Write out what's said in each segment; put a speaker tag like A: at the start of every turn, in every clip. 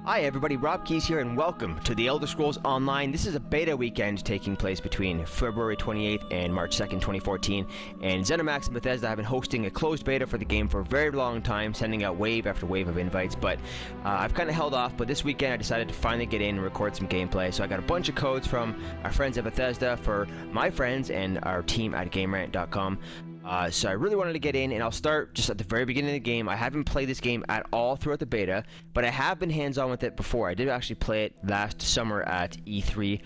A: Hi everybody, Rob Keys here and welcome to the Elder Scrolls Online. This is a beta weekend taking place between February 28th and March 2nd, 2014. And ZeniMax and Bethesda have been hosting a closed beta for the game for a very long time, sending out wave after wave of invites. But I've kind of held off, but this weekend I decided to finally get in and record some gameplay. So I got a bunch of codes from our friends at Bethesda for my friends and our team at GameRant.com. So I really wanted to get in, and I'll start just at the very beginning of the game. I haven't played this game at all throughout the beta, but I have been hands-on with it before. I did actually play it last summer at E3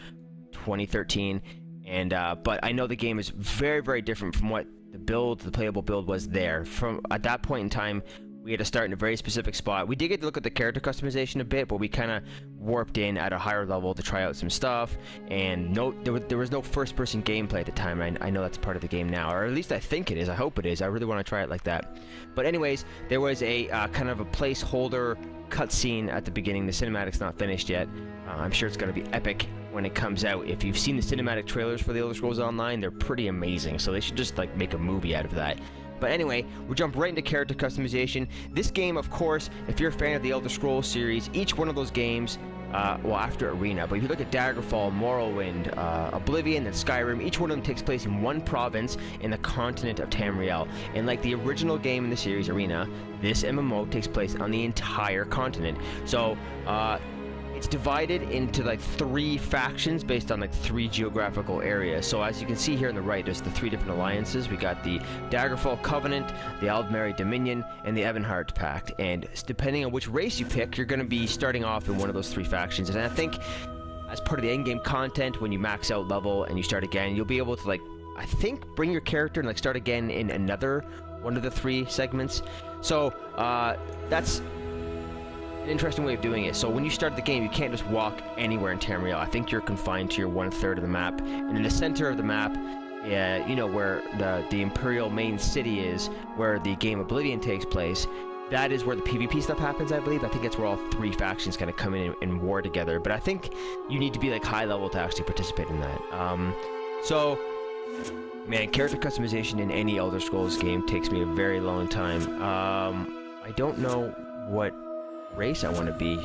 A: 2013, and but I know the game is very, very different from what the playable build was there. From at that point in time, we had to start in a very specific spot. We did get to look at the character customization a bit, but we kind of warped in at a higher level to try out some stuff. And there was no first-person gameplay at the time. I know that's part of the game now, or at least I think it is. I hope it is. I really want to try it like that. But anyways, there was a kind of a placeholder cutscene at the beginning. The cinematic's not finished yet. I'm sure it's going to be epic when it comes out. If you've seen the cinematic trailers for the Elder Scrolls Online, they're pretty amazing. So they should just like make a movie out of that. But anyway, we'll jump right into character customization. This game, of course, if you're a fan of the Elder Scrolls series, each one of those games, well, after Arena, but if you look at Daggerfall, Morrowind, Oblivion, and Skyrim, each one of them takes place in one province in the continent of Tamriel. And like the original game in the series, Arena, this MMO takes place on the entire continent. So, it's divided into like 3 factions based on like 3 geographical areas. So as you can see here on the right, there's the 3 different alliances. We got the Daggerfall Covenant, the Aldmeri Dominion, and the Ebonheart Pact. And depending on which race you pick, you're going to be starting off in one of those 3 factions. And I think as part of the endgame content, when you max out level and you start again, you'll be able to like, I think, bring your character and like start again in another one of the 3 segments. So that's an interesting way of doing it. So when you start the game, you can't just walk anywhere in Tamriel. I think you're confined to your 1/3 of the map, and in the center of the map, you know, where the Imperial main city is, where the game Oblivion takes place, that is where the PvP stuff happens, I believe. I think that's where all 3 factions kind of come in and war together, but I think you need to be like high level to actually participate in that. So man, character customization in any Elder Scrolls game takes me a very long time. I don't know what race I want to be.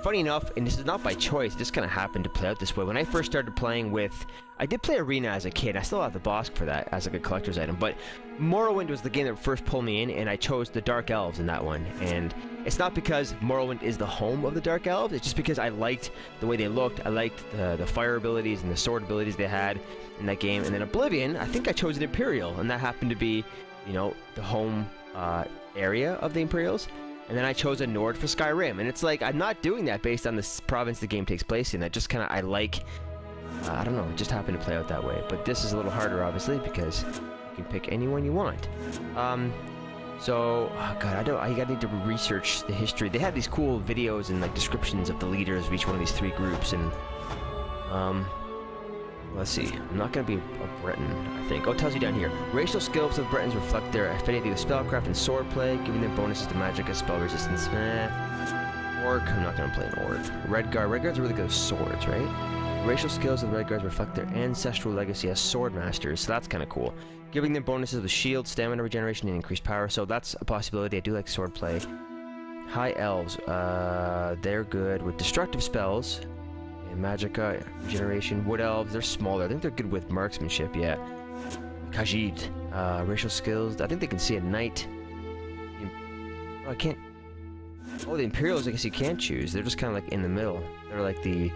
A: Funny enough, and this is not by choice, this kind of happened to play out this way. When I first started playing with, I did play Arena as a kid. I still have the boss for that as like a collector's item, but Morrowind was the game that first pulled me in, and I chose the Dark Elves in that one. And it's not because Morrowind is the home of the Dark Elves, it's just because I liked the way they looked. I liked the fire abilities and the sword abilities they had in that game. And then Oblivion, I think I chose an Imperial, and that happened to be, you know, the home area of the Imperials. And then I chose a Nord for Skyrim, and it's like, I'm not doing that based on the province the game takes place in. I just kind of, I like, I don't know, it just happened to play out that way. But this is a little harder, obviously, because you can pick anyone you want. So, oh god, I gotta need to research the history. They had these cool videos and like descriptions of the leaders of each one of these 3 groups, and, let's see. I'm not going to be a Breton, I think. Oh, it tells you down here. Racial skills of Bretons reflect their affinity with spellcraft and swordplay, giving them bonuses to magic and spell resistance. Orc. I'm not going to play an Orc. Redguard. Redguards are really good at swords, right? Racial skills of the Redguards reflect their ancestral legacy as sword masters, so that's kind of cool. Giving them bonuses with shield, stamina regeneration, and increased power, so that's a possibility. I do like swordplay. High Elves. They're good with destructive spells. Magicka, regeneration. Wood Elves, they're smaller. I think they're good with marksmanship, yeah. Khajiit, racial skills. I think they can see a knight. Oh, I can't. Oh, the Imperials, I guess you can't choose. They're just kind of like in the middle. They're like the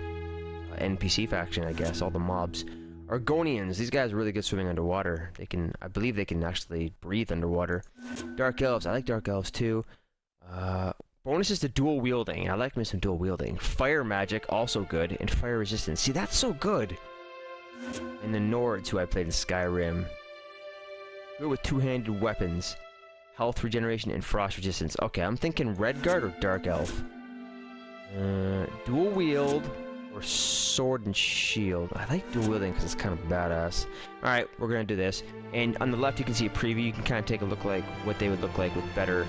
A: NPC faction, I guess, all the mobs. Argonians, these guys are really good swimming underwater. They can, I believe they can actually breathe underwater. Dark Elves, I like Dark Elves too. Bonuses to dual wielding. I like me some dual wielding. Fire magic, also good. And fire resistance. See, that's so good. And the Nords, who I played in Skyrim. Good with 2-handed weapons. Health regeneration and frost resistance. Okay, I'm thinking Redguard or Dark Elf. Dual wield or sword and shield. I like dual wielding because it's kind of badass. Alright, we're going to do this. And on the left you can see a preview. You can kind of take a look like what they would look like with better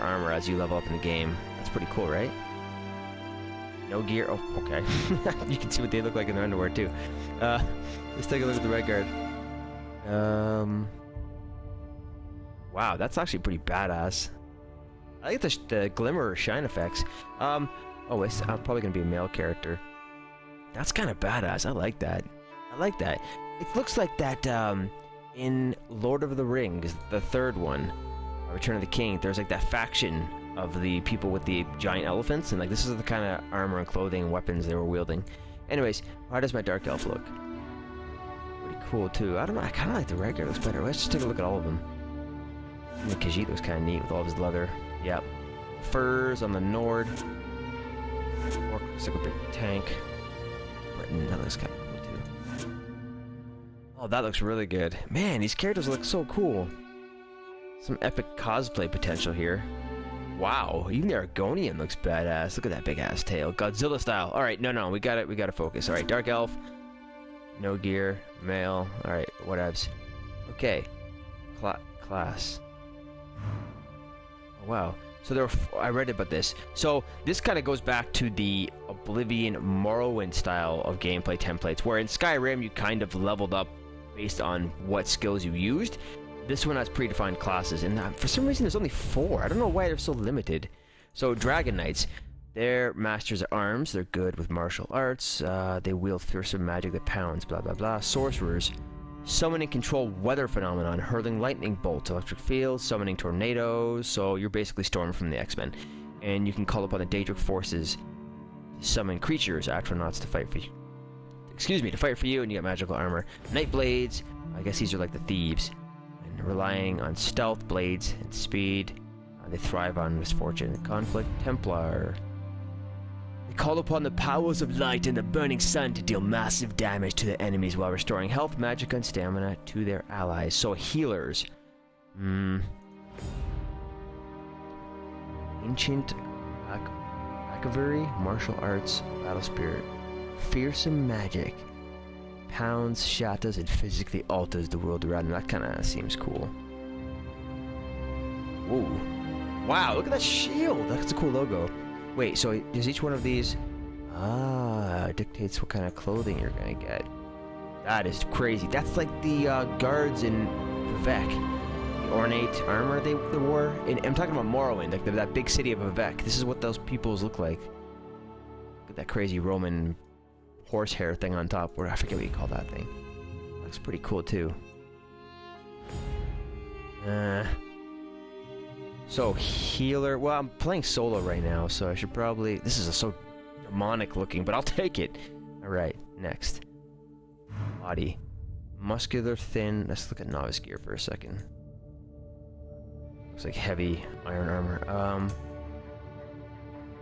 A: armor as you level up in the game. That's pretty cool, right? No gear. Oh, okay. You can see what they look like in their underwear too. Let's take a look at the Redguard. Wow, that's actually pretty badass. I like the glimmer or shine effects. Oh, it's probably gonna be a male character. That's kind of badass. I like that. I like that. It looks like that in Lord of the Rings, the third one, Return of the King. There's like that faction of the people with the giant elephants, and like this is the kind of armor and clothing and weapons they were wielding. Anyways, how does my dark elf look? Pretty cool too. I don't know. I kind of like the red guy. Looks better. Let's just take a look at all of them. And the Khajiit looks kind of neat with all of his leather. Yep. Furs on the Nord. Orc looks like a big tank. Britain, that looks kind of cool too. Oh, that looks really good. Man, these characters look so cool. Some epic cosplay potential here. Wow, even the Argonian looks badass. Look at that big ass tail, Godzilla style. All right, no, we got it. We got to focus. All right, dark elf, no gear, male. All right, whatevs. Okay, class. Oh, wow. So there were I read about this. So this kind of goes back to the Oblivion Morrowind style of gameplay templates, where in Skyrim you kind of leveled up based on what skills you used. This one has predefined classes, and for some reason there's only 4. I don't know why they're so limited. So Dragon Knights, they're masters at arms. They're good with martial arts. They wield fearsome magic that pounds, blah blah blah. Sorcerers, summon and control weather phenomenon, hurling lightning bolts, electric fields, summoning tornadoes. So you're basically Storm from the X-Men, and you can call upon the Daedric forces to summon creatures, astronauts to fight for you. To fight for you, and you got magical armor. Night blades, I guess these are like the thieves. Relying on stealth, blades, and speed. They thrive on misfortune and conflict. Templar. They call upon the powers of light and the burning sun to deal massive damage to their enemies while restoring health, magic, and stamina to their allies. So healers. Ancient Cavalry, martial arts, battle spirit. Fearsome magic. Pounds, shatters, and physically alters the world around them. That kind of seems cool. Whoa. Wow, look at that shield! That's a cool logo. Wait, so does each one of these... dictates what kind of clothing you're gonna get. That is crazy. That's like the guards in Vivek. The ornate armor they wore. I'm talking about Morrowind, like that big city of Vivek. This is what those peoples look like. Look at that crazy Roman horsehair thing on top, or I forget what you call that thing. Looks pretty cool too. So healer. Well, I'm playing solo right now, so I should probably. This is so demonic looking, but I'll take it. All right, next. Body, muscular, thin. Let's look at novice gear for a second. Looks like heavy iron armor.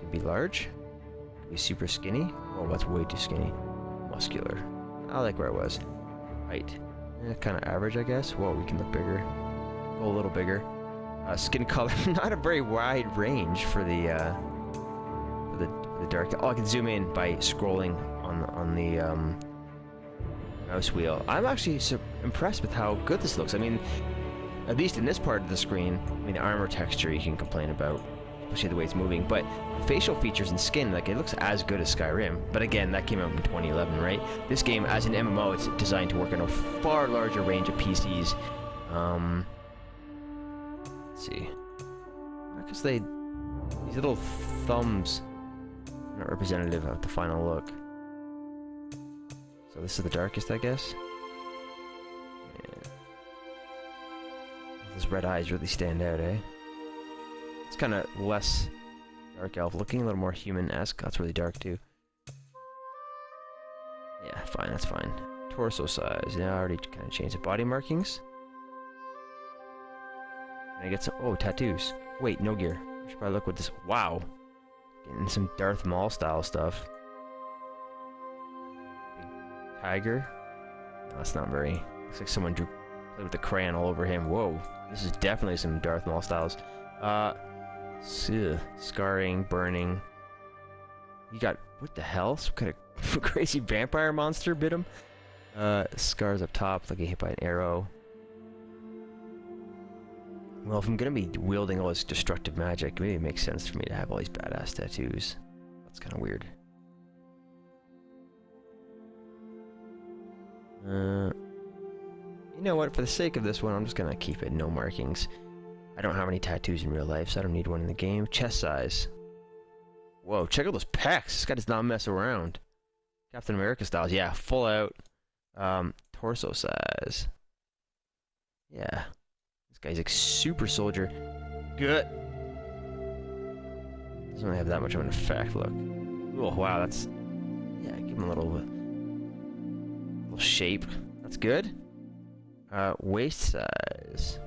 A: Can be large. Be super skinny. Oh, that's way too skinny. Muscular. I like where I was. Height. Kind of average, I guess. Whoa, we can look bigger. Go a little bigger. Skin color. Not a very wide range for the dark. Oh, I can zoom in by scrolling on the mouse wheel. I'm actually impressed with how good this looks. I mean, at least in this part of the screen. I mean, the armor texture you can complain about, especially the way it's moving, but facial features and skin, like, it looks as good as Skyrim. But again, that came out in 2011, right? This game, as an MMO, it's designed to work on a far larger range of PCs. Let's see. Because these little thumbs are not representative of the final look. So this is the darkest, I guess. Yeah. Those red eyes really stand out, eh? It's kind of less dark elf looking, a little more human-esque. That's really dark too. Yeah, fine, that's fine. Torso size. Yeah, I already kind of changed the body markings. And I get some. Oh, tattoos. Wait, no gear. I should probably look with this. Wow. Getting some Darth Maul style stuff. Big tiger. No, that's not very. Looks like someone played with the crayon all over him. Whoa. This is definitely some Darth Maul styles. Scarring, burning. You got, what the hell? Some kind of crazy vampire monster bit him. Scars up top, like he hit by an arrow. Well, if I'm gonna be wielding all this destructive magic, maybe it makes sense for me to have all these badass tattoos. That's kind of weird. You know what? For the sake of this one, I'm just gonna keep it no markings. I don't have any tattoos in real life, so I don't need one in the game. Chest size. Whoa, check out those pecs. This guy does not mess around. Captain America styles. Yeah, full out. Torso size. Yeah. This guy's like super soldier. Good. Doesn't really have that much of an effect, look. Oh, wow, that's... Yeah, give him a little shape. That's good. Waist size.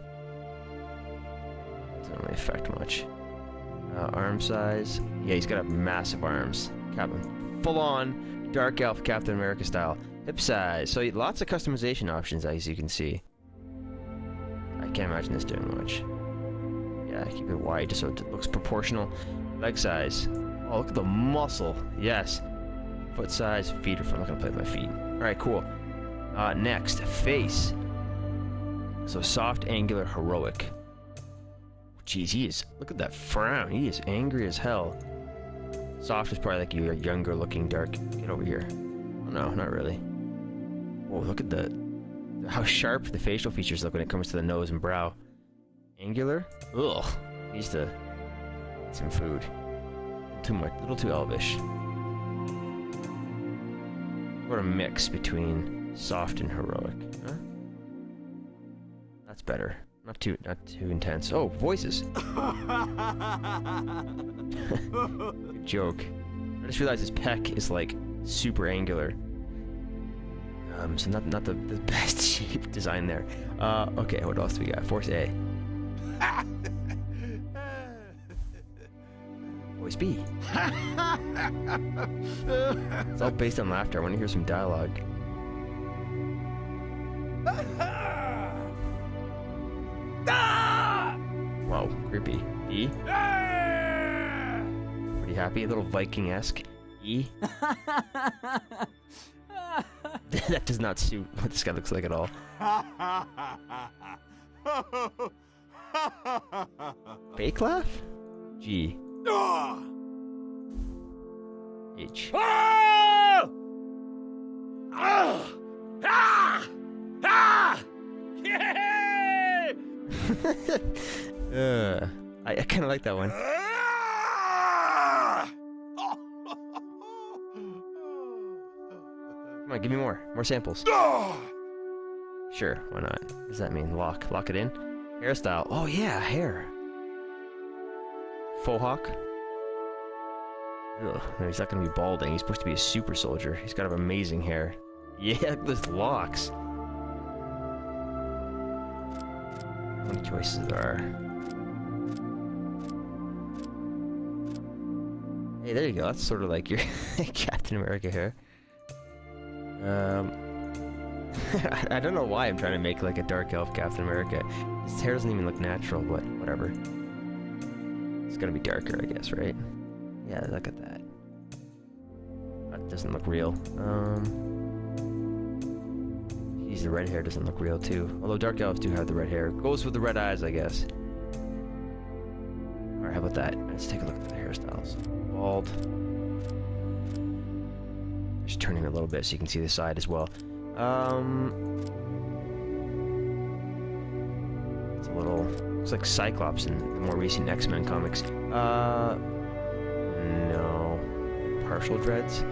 A: Doesn't really affect much. Arm size. Yeah, he's got massive arms. Captain, full on dark elf Captain America style. Hip size. So lots of customization options, as you can see. I can't imagine this doing much. Yeah, keep it wide just so it looks proportional. Leg size. Oh, look at the muscle. Yes. Foot size. Feet are fun. I'm not gonna play with my feet. All right, cool. Next, face. So soft, angular, heroic. Jeez, he is. Look at that frown. He is angry as hell. Soft is probably like your younger looking dark. Get over here. Oh no, not really. Whoa, look at how sharp the facial features look when it comes to the nose and brow. Angular? Ugh. Needs to eat some food. Too much. A little too elvish. What a mix between soft and heroic. Huh? That's better. Not too intense. Oh, voices. Good joke. I just realized his pec is like super angular. So not the best shape design there. Okay, what else do we got? Force A. Voice B. It's all based on laughter. I want to hear some dialogue. Wow, creepy. E. Pretty happy, a little Viking-esque. E. That does not suit what this guy looks like at all. Fake laugh? G. H. I kind of like that one. Come on, give me more samples. Sure, why not? What does that mean? Lock it in. Hairstyle. Oh yeah, hair. Faux hawk. Ugh, no, he's not gonna be balding. He's supposed to be a super soldier. He's got amazing hair. Yeah, look at those locks. How many choices there are? Hey, there you go. That's sort of like your Captain America hair. I don't know why I'm trying to make like a dark elf Captain America. His hair doesn't even look natural, but whatever. It's gonna be darker, I guess, right? Yeah, look at that. That doesn't look real. Geez, the red hair doesn't look real too. Although dark elves do have the red hair. Goes with the red eyes, I guess. Alright, how about that? Let's take a look at the hairstyles. Bald. Just turning it a little bit so you can see the side as well. It's a little... looks like Cyclops in the more recent X-Men comics. No. Partial dreads?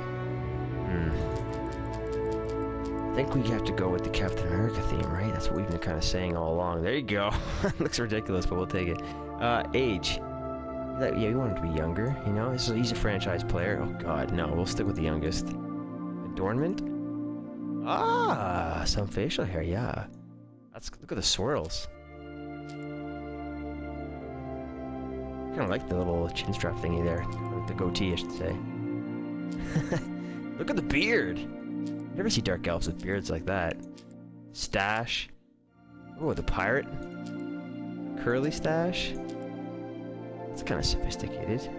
A: I think we have to go with the Captain America theme, right? That's what we've been kind of saying all along. There you go. Looks ridiculous, but we'll take it. Age. Yeah, we want him to be younger, you know? He's a franchise player. Oh god, no. We'll stick with the youngest. Adornment? Ah, some facial hair, yeah. Look at the swirls. I kind of like the little chin strap thingy there. Or the goatee, I should say. Look at the beard! You never see dark elves with beards like that. Stash. Oh, the pirate. Curly stash. It's kind of sophisticated.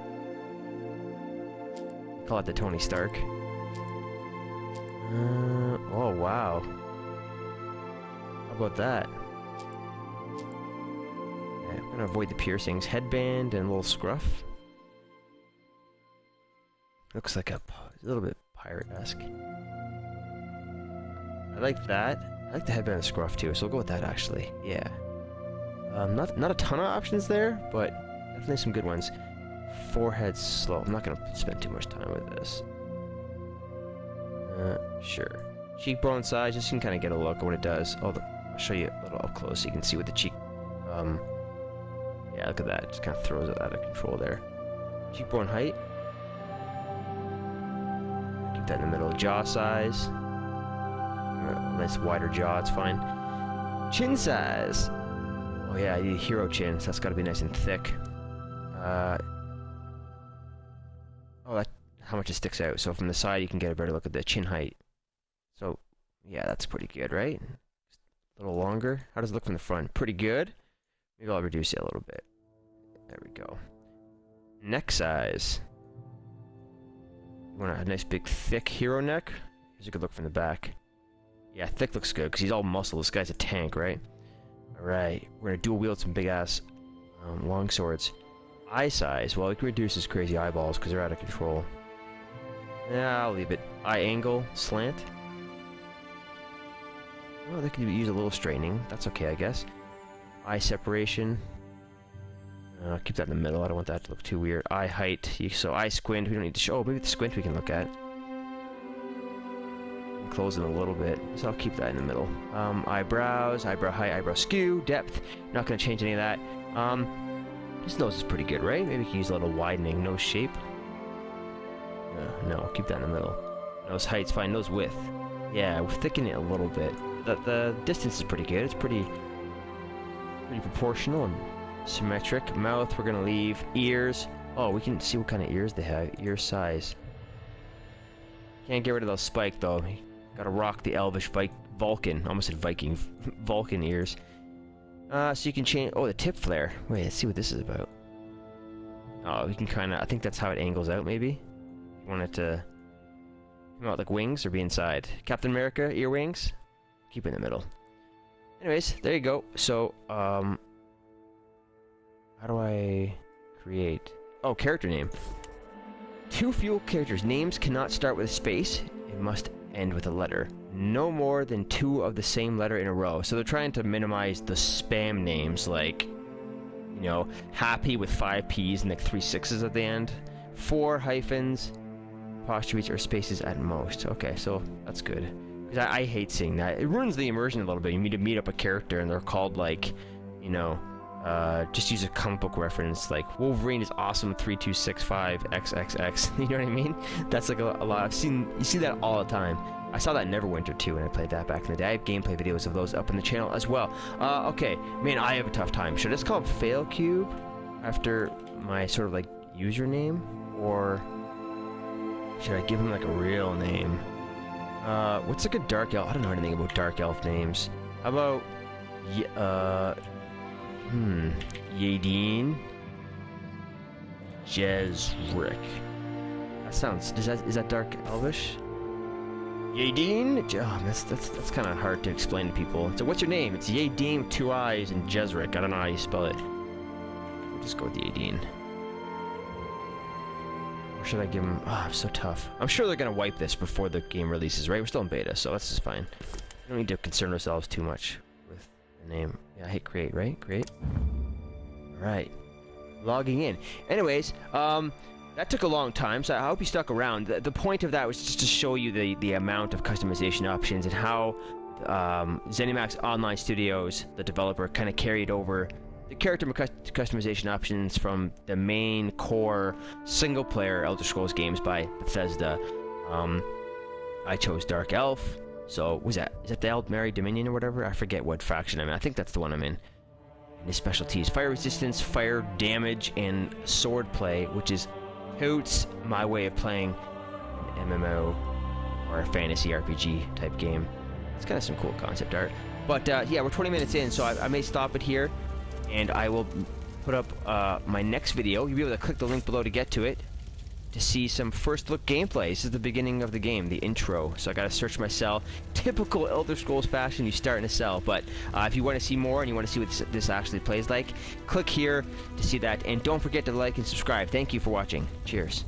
A: Call it the Tony Stark. Oh, wow. How about that? Yeah, I'm gonna avoid the piercings. Headband and a little scruff. Looks like a little bit pirate-esque. I like that. I like the headband and scruff too, so we'll go with that actually. Yeah. Not a ton of options there, but definitely some good ones. Forehead slow. I'm not gonna spend too much time with this. Sure. Cheekbone size, just so you can kind of get a look at what it does. Oh, I'll show you a little up close so you can see what the cheek. Yeah, look at that. Just kind of throws it out of control there. Cheekbone height. Keep that in the middle. Jaw size. Nice wider jaw. It's fine. Chin size. Oh yeah, I need a hero chin, so that's got to be nice and thick. Oh, that how much it sticks out. So from the side, you can get a better look at the chin height. So yeah, that's pretty good, right? A little longer. How does it look from the front? Pretty good. Maybe I'll reduce it a little bit. There we go. Neck size. You want a nice big thick hero neck? Here's a good look from the back. Yeah, thick looks good because he's all muscle. This guy's a tank, right? Alright, we're gonna dual wield some big ass long swords. Eye size. Well, we can reduce his crazy eyeballs because they're out of control. Yeah, I'll leave it. Eye angle, slant. Oh, they could use a little straightening. That's okay, I guess. Eye separation. Keep that in the middle. I don't want that to look too weird. Eye height. So eye squint. We don't need to show. Oh, maybe the squint we can look at. Close it a little bit. So I'll keep that in the middle. Eyebrows. Eyebrow height. Eyebrow skew. Depth. Not going to change any of that. His nose is pretty good, right? Maybe we can use a little widening. Nose shape. No, keep that in the middle. Nose height's fine. Nose width. Yeah, we'll thicken it a little bit. The distance is pretty good. It's pretty proportional and symmetric. Mouth, we're gonna leave. Ears. Oh, we can see what kind of ears they have. Ear size. Can't get rid of those spiked though. Gotta rock the Elvish Vulcan. Almost said Viking. Vulcan ears. So you can change. Oh, the tip flare. Wait, let's see what this is about. Oh, we can kind of. I think that's how it angles out. Maybe. You want it to come out like wings or be inside. Captain America ear wings. Keep it in the middle. Anyways, there you go. So, how do I create? Oh, character name. Two fuel characters. Names cannot start with a space. It must end with a letter. No more than two of the same letter in a row. So they're trying to minimize the spam names, like, you know, happy with 5 P's and like 3 6's at the end. 4 hyphens, apostrophes, or spaces at most. Okay, so that's good. Because I hate seeing that. It ruins the immersion a little bit. You need to meet up a character and they're called like, you know, just use a comic book reference like Wolverine is awesome 3265 XXX. You know what I mean? That's like a lot. You see that all the time. I saw that in Neverwinter too when I played that back in the day. I have gameplay videos of those up on the channel as well. Okay, man, I have a tough time. Should I just call him Failcube after my sort of like username, or should I give him like a real name? What's like a dark elf? I don't know anything about dark elf names. How about Yadin Jezrick. That sounds. Is that dark elvish? Yadin? Oh, that's kind of hard to explain to people. So what's your name? It's Yadin, 2 eyes, and Jezrick. I don't know how you spell it. We'll just go with Yadin. Or should I give him... Oh, I'm so tough. I'm sure they're going to wipe this before the game releases, right? We're still in beta, so that's just fine. We don't need to concern ourselves too much with the name. Yeah, I hit create, right? Create. Alright. Logging in. Anyways, that took a long time, so I hope you stuck around. The point of that was just to show you the amount of customization options and how ZeniMax Online Studios, the developer, kind of carried over the character customization options from the main core single-player Elder Scrolls games by Bethesda. I chose Dark Elf. So, is that the Eldmeri Dominion or whatever? I forget what faction I'm in. I think that's the one I'm in. And his specialties: fire resistance, fire damage, and sword play, which is my way of playing an MMO or a fantasy RPG type game. It's kind of some cool concept art. But yeah, we're 20 minutes in, so I may stop it here, and I will put up my next video. You'll be able to click the link below to get to it, to see some first look gameplay. This is the beginning of the game, the intro. So I gotta search my cell. Typical Elder Scrolls fashion, you start in a cell. But if you want to see more and you want to see what this actually plays like, click here to see that. And don't forget to like and subscribe. Thank you for watching. Cheers.